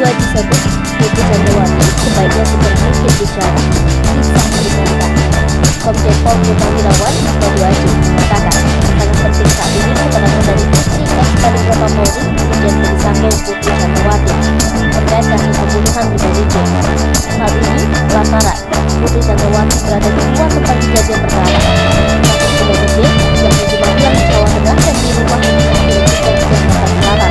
kedua disebut Putri Chandrawati sebaiknya segera mungkin bicara bisa dikembangkan. Komjen Pol Purnawirawan Waduaji mengatakan sangat penting saat ini keterangan dari istri ex-Kadif Propam Irjen Ferdy Sambo Putri Chandrawati terkait kasus pembunuhan Brigadir J. Hal ini lantaran Putri Chandrawati berada di dua tempat kejadian perkara, kasus Brigadir J yang di Magelang, Jawa Tengah dan di rumah dinas pendidikan Jakarta Selatan.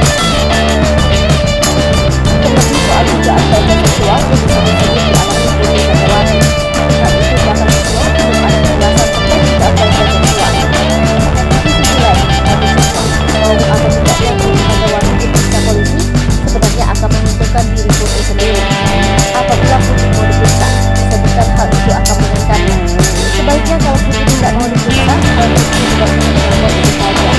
Terlebih soal dugaan pelecehan seksual yang disebut-sebut dialami Putri Chandrawati. Hal itu bahkan belum ada penjelasan terkait dugaan pelecehan seksual. Di sisi lain, kami serta bahwa akan tidaknya Putri Chandrawati diperiksa polisi sebenarnya akan menguntungkan diri Putri sendiri. Apabila Putri mau diperiksa, disebutkan hal itu akan mengenangkannya. Sebaiknya kalau Putri tidak mau diperiksa, hal itu juga mengenangkan Putri saja.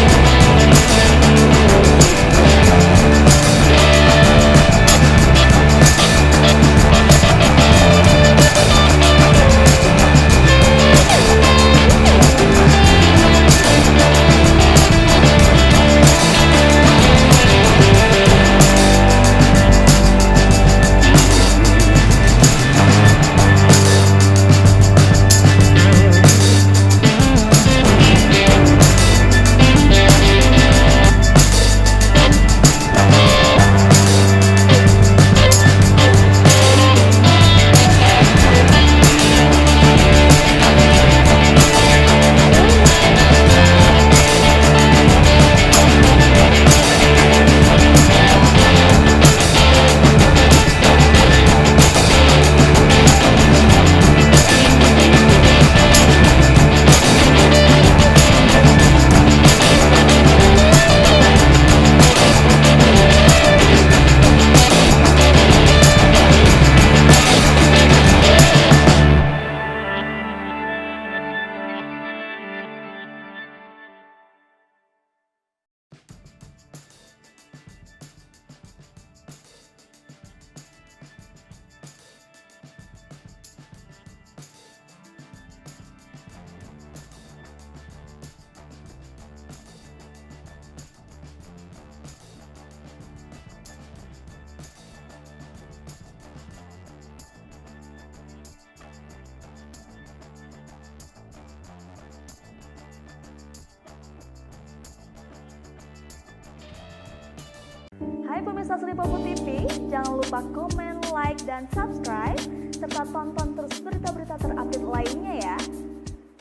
Hai pemirsa Sri Popo TV, jangan lupa komen, like, dan subscribe, serta tonton terus berita-berita terupdate lainnya ya.